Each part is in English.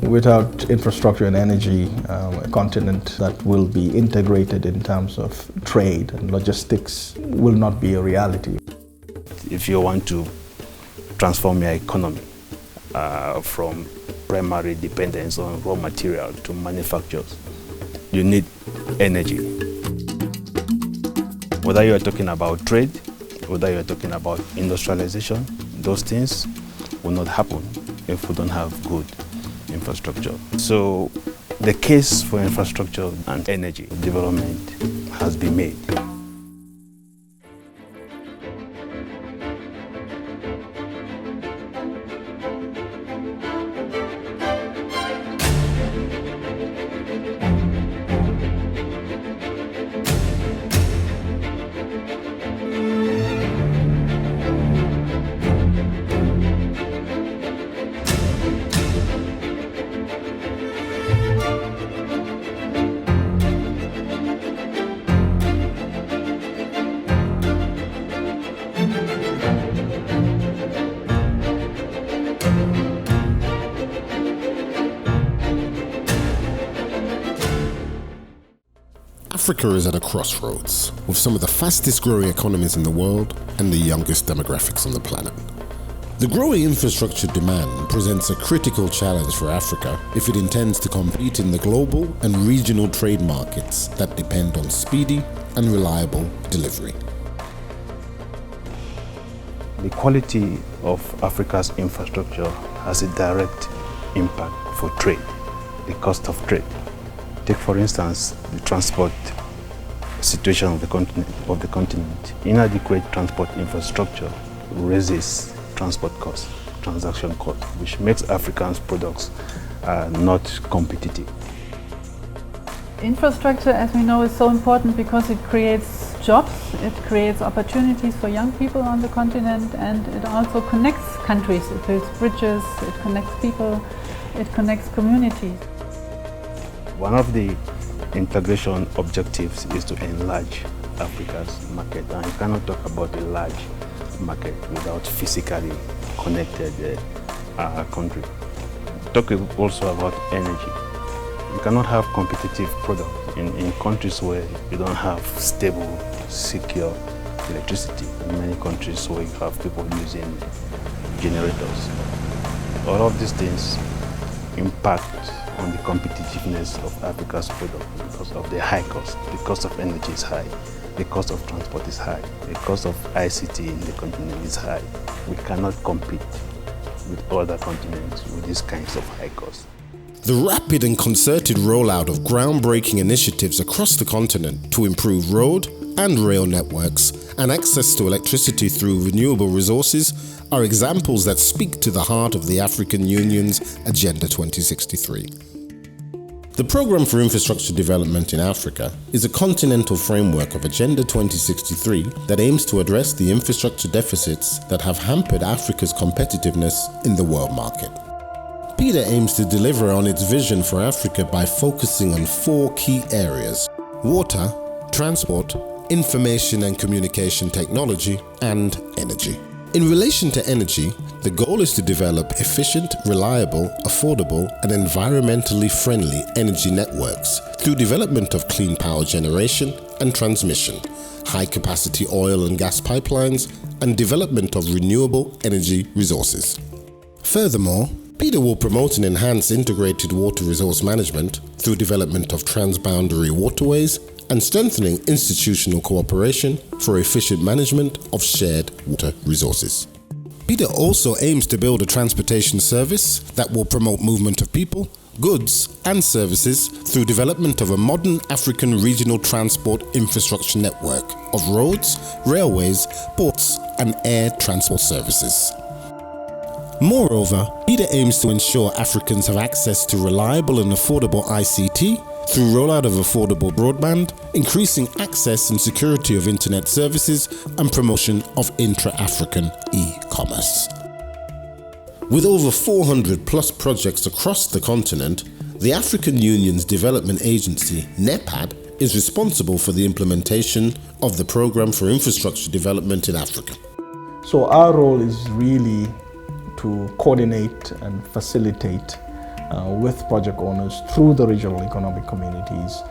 Without infrastructure and energy, a continent that will be integrated in terms of trade and logistics will not be a reality. If you want to transform your economy from primary dependence on raw material to manufacturers, you need energy. Whether you are talking about trade, whether you are talking about industrialization, those things will not happen if we don't have good infrastructure. So the case for infrastructure and energy development has been made. Africa is at a crossroads, with some of the fastest growing economies in the world and the youngest demographics on the planet. The growing infrastructure demand presents a critical challenge for Africa if it intends to compete in the global and regional trade markets that depend on speedy and reliable delivery. The quality of Africa's infrastructure has a direct impact for trade, the cost of trade. Take, for instance, the transport situation of the continent. Inadequate transport infrastructure raises transport costs, transaction costs, which makes Africans' products not competitive. Infrastructure, as we know, is so important because it creates jobs, it creates opportunities for young people on the continent, and it also connects countries. It builds bridges, it connects people, it connects communities. One of the integration objectives is to enlarge Africa's market, and you cannot talk about a large market without physically connected country. Talk also about energy. You cannot have competitive products in countries where you don't have stable, secure electricity. In many countries where you have people using generators. All of these things impact on the competitiveness of Africa's product because of the high cost. The cost of energy is high, the cost of transport is high, the cost of ICT in the continent is high. We cannot compete with other continents with these kinds of high costs. The rapid and concerted rollout of groundbreaking initiatives across the continent to improve road and rail networks and access to electricity through renewable resources are examples that speak to the heart of the African Union's Agenda 2063. The Programme for Infrastructure Development in Africa is a continental framework of Agenda 2063 that aims to address the infrastructure deficits that have hampered Africa's competitiveness in the world market. PIDA aims to deliver on its vision for Africa by focusing on 4 key areas: water, transport, information and communication technology, and energy. In relation to energy, the goal is to develop efficient, reliable, affordable, and environmentally friendly energy networks through development of clean power generation and transmission, high-capacity oil and gas pipelines, and development of renewable energy resources. Furthermore, PIDA will promote and enhance integrated water resource management through development of transboundary waterways and strengthening institutional cooperation for efficient management of shared water resources. PIDA also aims to build a transportation service that will promote movement of people, goods and services through development of a modern African regional transport infrastructure network of roads, railways, ports and air transport services. Moreover, PIDA aims to ensure Africans have access to reliable and affordable ICT through rollout of affordable broadband, increasing access and security of internet services, and promotion of intra-African e-commerce. With over 400 plus projects across the continent, the African Union's Development Agency, NEPAD, is responsible for the implementation of the Programme for Infrastructure Development in Africa. So our role is really to coordinate and facilitate with project owners through the regional economic communities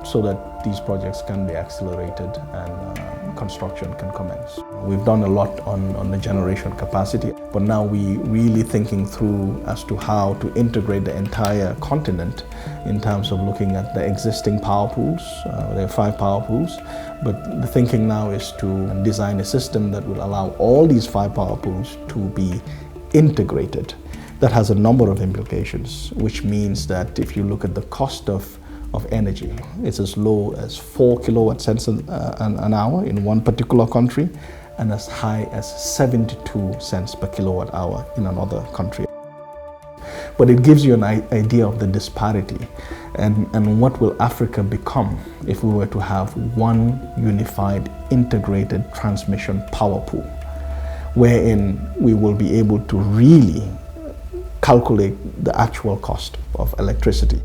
so that these projects can be accelerated and construction can commence. We've done a lot on the generation capacity, but now we really thinking through as to how to integrate the entire continent in terms of looking at the existing power pools. There are 5 power pools, but the thinking now is to design a system that will allow all these 5 power pools to be integrated. That has a number of implications, which means that if you look at the cost of energy, it's as low as 4 kilowatt cents an hour in one particular country and as high as 72 cents per kilowatt hour in another country. But it gives you an idea of the disparity and what will Africa become if we were to have one unified, integrated transmission power pool, wherein we will be able to really calculate the actual cost of electricity.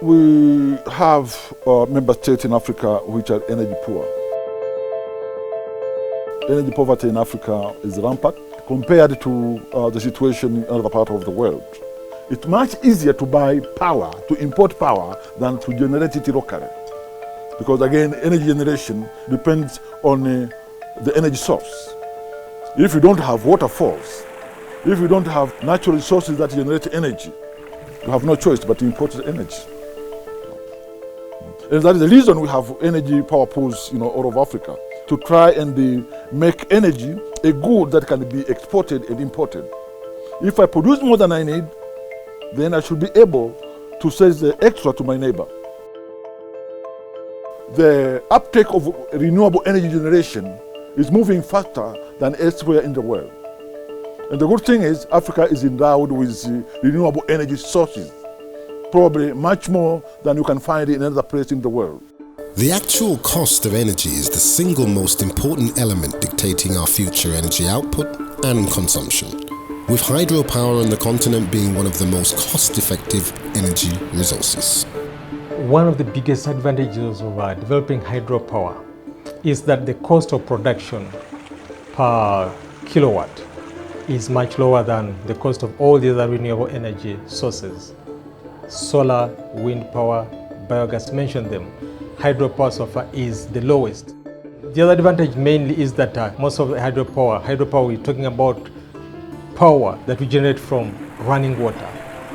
We have member states in Africa which are energy poor. Energy poverty in Africa is rampant compared to the situation in other parts of the world. It's much easier to buy power, to import power, than to generate it locally. Because again, energy generation depends on the energy source. If you don't have waterfalls, if you don't have natural resources that generate energy, you have no choice but to import the energy. And that is the reason we have energy power pools, all over Africa, to try and make energy a good that can be exported and imported. If I produce more than I need, then I should be able to sell the extra to my neighbor. The uptake of renewable energy generation is moving faster than elsewhere in the world. And the good thing is Africa is endowed with renewable energy sources, probably much more than you can find in another place in the world. The actual cost of energy is the single most important element dictating our future energy output and consumption, with hydropower on the continent being one of the most cost-effective energy resources. One of the biggest advantages of developing hydropower is that the cost of production per kilowatt is much lower than the cost of all the other renewable energy sources. Solar, wind power, biogas, mention them. Hydropower so far is the lowest. The other advantage mainly is that most of the hydropower we're talking about power that we generate from running water.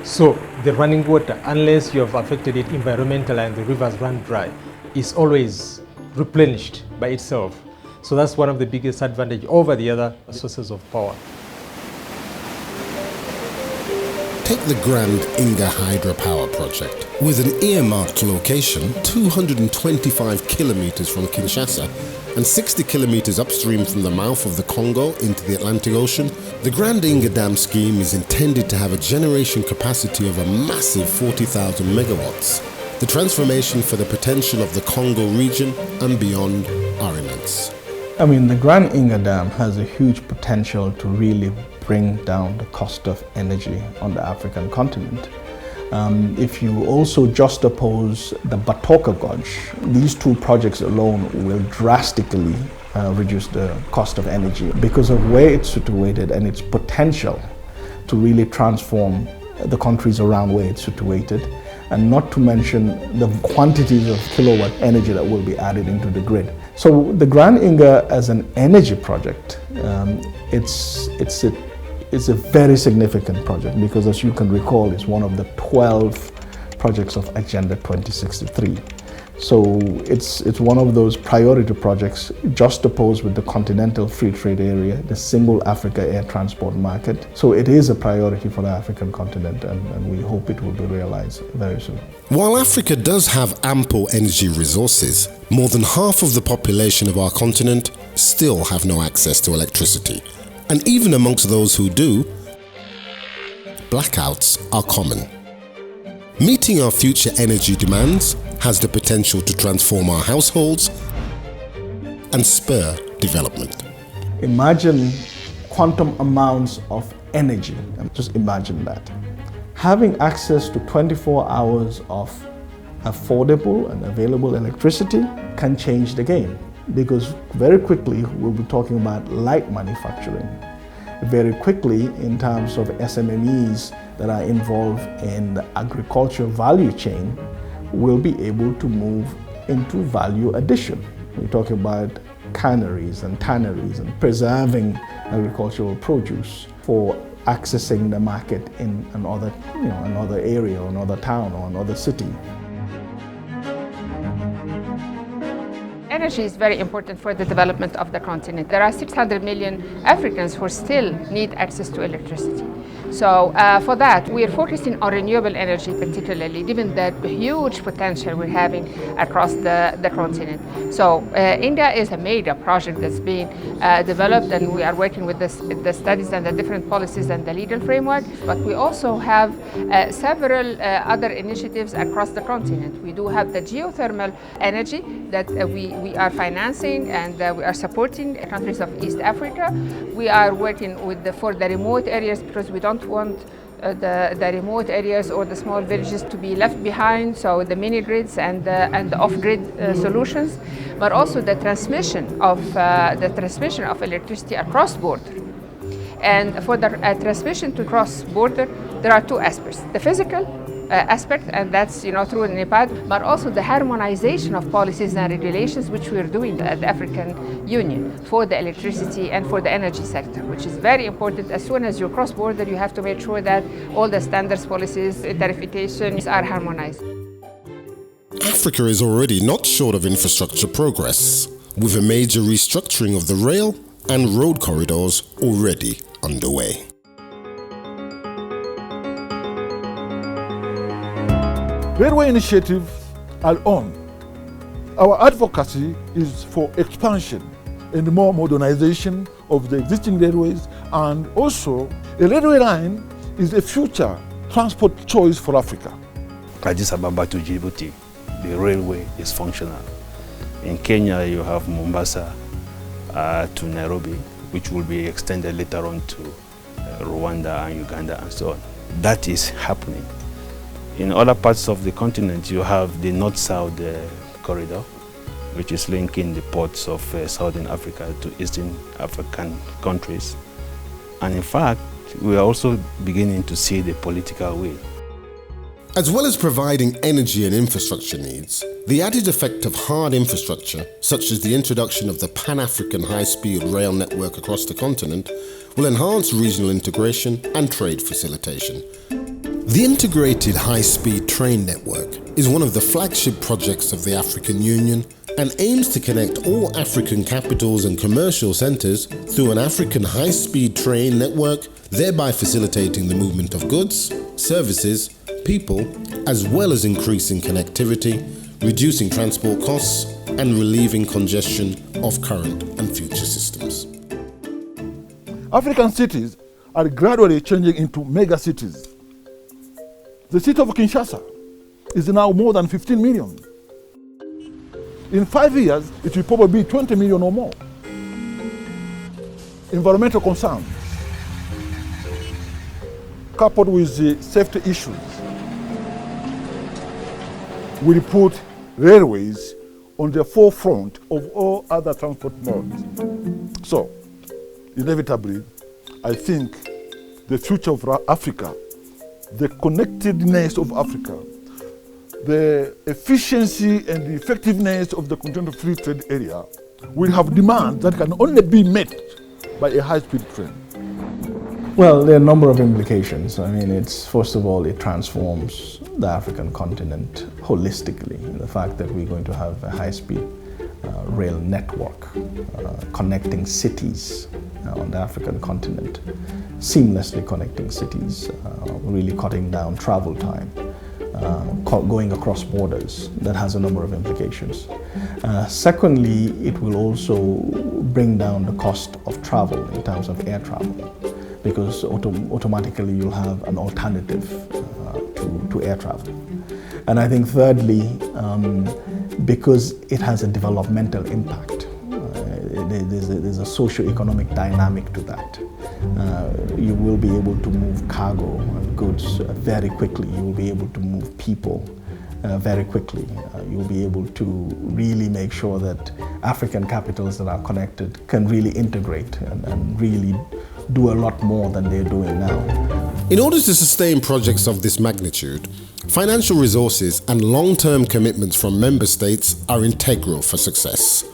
So the running water, unless you have affected it environmentally and the rivers run dry, is always replenished by itself. So that's one of the biggest advantages over the other sources of power. Take the Grand Inga hydropower project. With an earmarked location 225 kilometers from Kinshasa and 60 kilometers upstream from the mouth of the Congo into the Atlantic Ocean, the Grand Inga Dam scheme is intended to have a generation capacity of a massive 40,000 megawatts. The transformation for the potential of the Congo region and beyond are immense. The Grand Inga Dam has a huge potential to really bring down the cost of energy on the African continent. If you also juxtapose the Batoka Gorge, these 2 projects alone will drastically reduce the cost of energy because of where it's situated and its potential to really transform the countries around where it's situated, and not to mention the quantities of kilowatt energy that will be added into the grid. So the Grand Inga as an energy project, it's a very significant project because, as you can recall, it's one of the 12 projects of Agenda 2063. So it's one of those priority projects juxtaposed with the Continental Free Trade Area, the Single Africa Air Transport Market. So it is a priority for the African continent, and we hope it will be realized very soon. While Africa does have ample energy resources, more than half of the population of our continent still have no access to electricity. And even amongst those who do, blackouts are common. Meeting our future energy demands has the potential to transform our households and spur development. Imagine quantum amounts of energy. Just imagine that. Having access to 24 hours of affordable and available electricity can change the game, because very quickly we'll be talking about light manufacturing. very quickly in terms of SMMEs that are involved in the agriculture value chain will be able to move into value addition. We talk about canneries and tanneries and preserving agricultural produce for accessing the market in another, another area or another town or another city. Energy is very important for the development of the continent. There are 600 million Africans who still need access to electricity. So for that, we are focusing on renewable energy particularly, given the huge potential we're having across the continent. So Inga is a mega project that's being developed, and we are working with the studies and the different policies and the legal framework. But we also have several other initiatives across the continent. We do have the geothermal energy that we are financing, and we are supporting countries of East Africa. We are working for the remote areas, because we don't want the remote areas or the small villages to be left behind, so the mini grids and the off-grid solutions, but also the transmission of electricity across border. And for the transmission to cross border, there are two aspects: the physical aspect, and that's through Nepal, but also the harmonization of policies and regulations, which we are doing at the African Union for the electricity and for the energy sector, which is very important. As soon as you cross border, you have to make sure that all the standards, policies, tariffications are harmonized. Africa is already not short of infrastructure progress, with a major restructuring of the rail and road corridors already underway. Railway initiatives are on. Our advocacy is for expansion and more modernization of the existing railways, and also a railway line is a future transport choice for Africa. Addis Ababa to Djibouti, the railway is functional. In Kenya, you have Mombasa to Nairobi, which will be extended later on to Rwanda and Uganda and so on. That is happening. In other parts of the continent, you have the North-South corridor, which is linking the ports of Southern Africa to Eastern African countries. And in fact, we are also beginning to see the political will. As well as providing energy and infrastructure needs, the added effect of hard infrastructure, such as the introduction of the Pan-African high-speed rail network across the continent, will enhance regional integration and trade facilitation. The integrated high-speed train network is one of the flagship projects of the African Union and aims to connect all African capitals and commercial centers through an African high-speed train network, thereby facilitating the movement of goods, services, people, as well as increasing connectivity, reducing transport costs, and relieving congestion of current and future systems. African cities are gradually changing into mega cities. The city of Kinshasa is now more than 15 million. In 5 years, it will probably be 20 million or more. Environmental concerns, coupled with the safety issues, will put railways on the forefront of all other transport modes. So, inevitably, I think the future of Africa, the connectedness of Africa, the efficiency and the effectiveness of the continental free trade area will have demands that can only be met by a high-speed train. Well, there are a number of implications. I mean, first of all, it transforms the African continent holistically. The fact that we're going to have a high-speed rail network connecting cities on the African continent, seamlessly connecting cities, really cutting down travel time, going across borders. That has a number of implications. Secondly, it will also bring down the cost of travel in terms of air travel, because automatically you'll have an alternative to air travel. And I think thirdly, because it has a developmental impact, there's a socio-economic dynamic to that. You will be able to move cargo and goods very quickly. You will be able to move people very quickly. You'll be able to really make sure that African capitals that are connected can really integrate and really do a lot more than they're doing now. In order to sustain projects of this magnitude, financial resources and long-term commitments from member states are integral for success.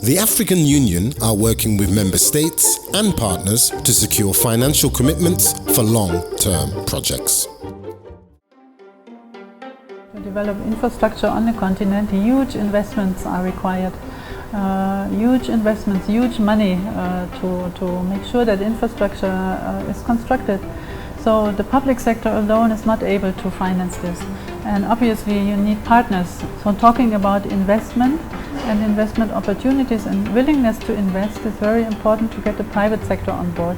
The African Union are working with member states and partners to secure financial commitments for long-term projects. To develop infrastructure on the continent, huge investments are required. Huge investments, huge money to make sure that infrastructure is constructed. So the public sector alone is not able to finance this. And obviously you need partners. So talking about investment and investment opportunities and willingness to invest is very important to get the private sector on board.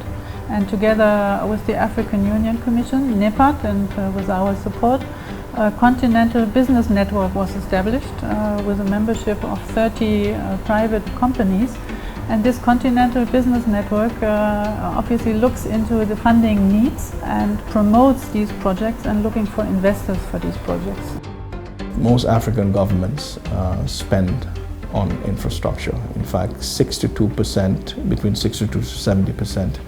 And together with the African Union Commission, NEPAD, and with our support, a continental business network was established with a membership of 30 private companies. And this continental business network obviously looks into the funding needs and promotes these projects and looking for investors for these projects. Most African governments spend on infrastructure. In fact, 62%, between 62 to 70%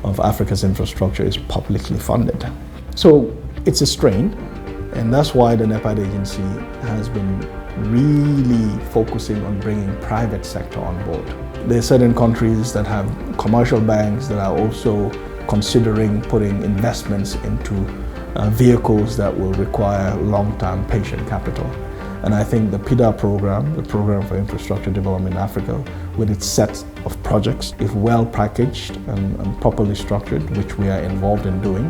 of Africa's infrastructure is publicly funded. So it's a strain, and that's why the NEPAD agency has been really focusing on bringing private sector on board. There are certain countries that have commercial banks that are also considering putting investments into vehicles that will require long-term patient capital. And I think the PIDA program, the Program for Infrastructure Development in Africa, with its set of projects, if well packaged and properly structured, which we are involved in doing,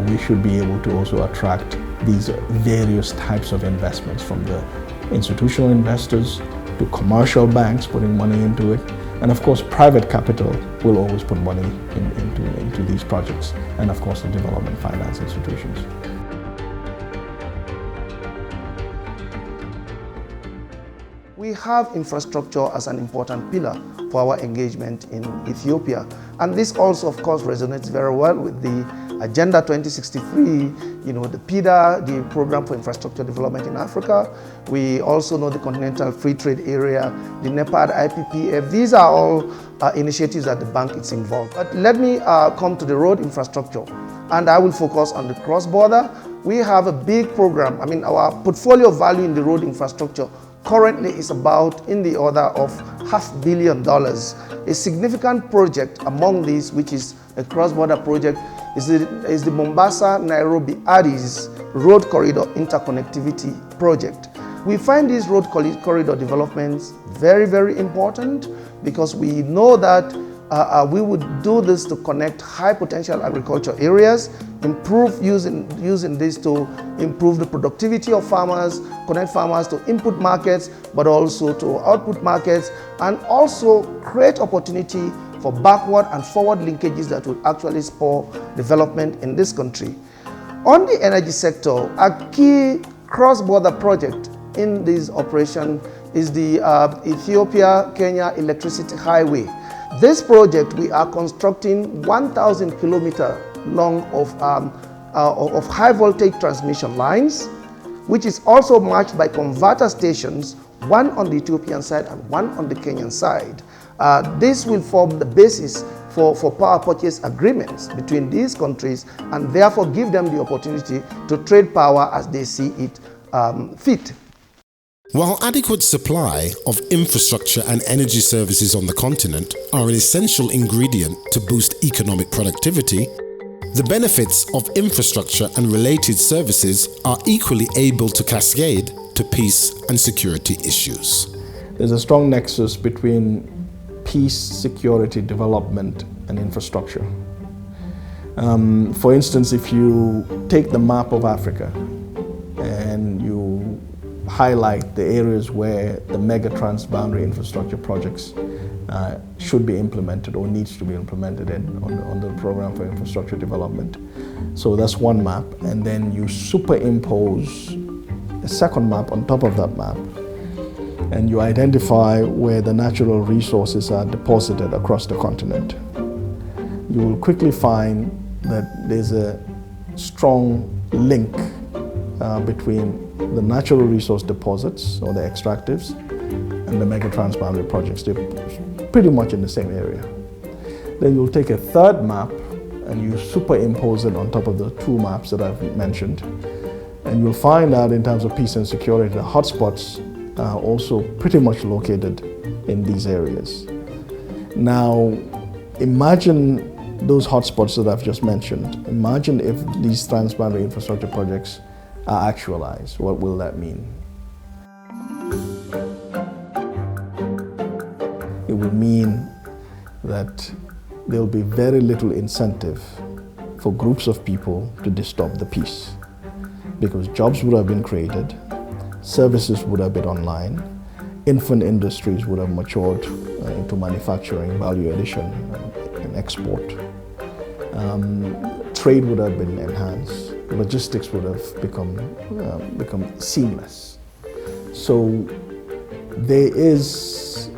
we should be able to also attract these various types of investments, from the institutional investors to commercial banks putting money into it. And of course, private capital will always put money into these projects. And of course, the development finance institutions. We have infrastructure as an important pillar for our engagement in Ethiopia. And this also, of course, resonates very well with the Agenda 2063, the PIDA, the Program for Infrastructure Development in Africa. We also know the Continental Free Trade Area, the NEPAD, IPPF. These are all initiatives that the bank is involved. But let me come to the road infrastructure, and I will focus on the cross-border. We have a big program. Our portfolio value in the road infrastructure currently is about in the order of $500 million. A significant project among these, which is a cross-border project, is the Mombasa-Nairobi-Addis Road Corridor Interconnectivity Project. We find these road corridor developments very, very important because we know that we would do this to connect high potential agriculture areas, improve using this to improve the productivity of farmers, connect farmers to input markets, but also to output markets, and also create opportunity for backward and forward linkages that will actually spur development in this country. On the energy sector, a key cross-border project in this operation is the Ethiopia-Kenya Electricity Highway. This project, we are constructing 1,000 kilometers long of high voltage transmission lines, which is also matched by converter stations, one on the Ethiopian side and one on the Kenyan side. This will form the basis for power purchase agreements between these countries, and therefore give them the opportunity to trade power as they see it fit. While adequate supply of infrastructure and energy services on the continent are an essential ingredient to boost economic productivity, the benefits of infrastructure and related services are equally able to cascade to peace and security issues. There's a strong nexus between peace, security, development, and infrastructure. For instance, if you take the map of Africa and you highlight the areas where the mega transboundary infrastructure projects should be implemented or needs to be implemented on the Program for Infrastructure Development. So that's one map, and then you superimpose a second map on top of that map, and you identify where the natural resources are deposited across the continent. You will quickly find that there's a strong link between the natural resource deposits, or the extractives, and the mega transboundary projects. They're pretty much in the same area. Then you'll take a third map and you superimpose it on top of the two maps that I've mentioned. And you'll find that in terms of peace and security, the hotspots are also pretty much located in these areas. Now, imagine those hotspots that I've just mentioned. Imagine if these transboundary infrastructure projects are actualized. What will that mean? It will mean that there will be very little incentive for groups of people to disturb the peace, because jobs would have been created, services would have been online, infant industries would have matured into manufacturing, value addition, and export. Trade would have been enhanced, logistics would have become seamless. So there is,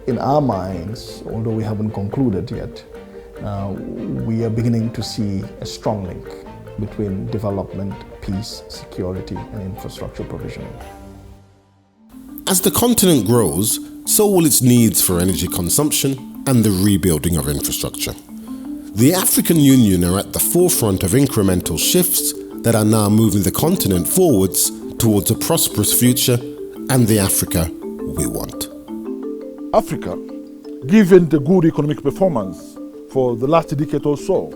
in our minds, although we haven't concluded yet, we are beginning to see a strong link between development, peace, security, and infrastructure provisioning. As the continent grows, so will its needs for energy consumption and the rebuilding of infrastructure. The African Union are at the forefront of incremental shifts that are now moving the continent forwards towards a prosperous future and the Africa we want. Africa, given the good economic performance for the last decade or so,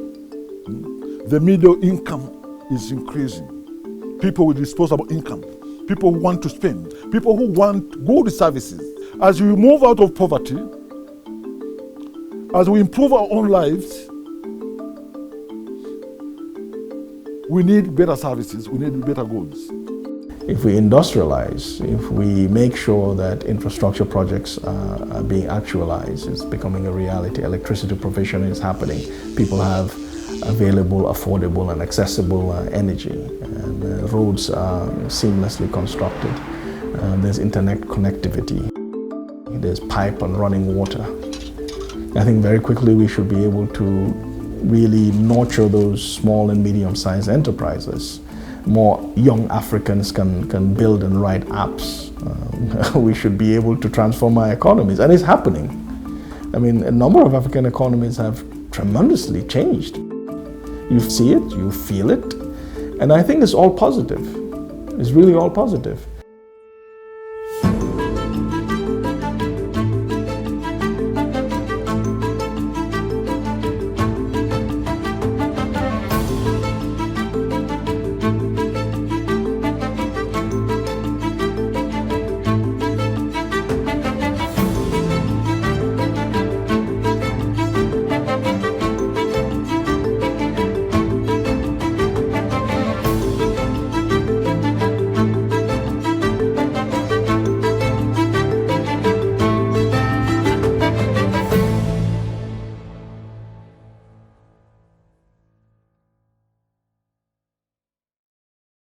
the middle income is increasing. People with disposable income, people who want to spend, people who want good services. As we move out of poverty, as we improve our own lives, we need better services, we need better goods. If we industrialize, if we make sure that infrastructure projects are being actualized, it's becoming a reality, electricity provision is happening, people have available, affordable and accessible energy, and roads are seamlessly constructed, there's internet connectivity, there's pipe and running water. I think very quickly we should be able to really nurture those small and medium-sized enterprises. More young Africans can build and write apps. We should be able to transform our economies, and it's happening. I mean, a number of African economies have tremendously changed. You see it, you feel it, and I think it's all positive. It's really all positive.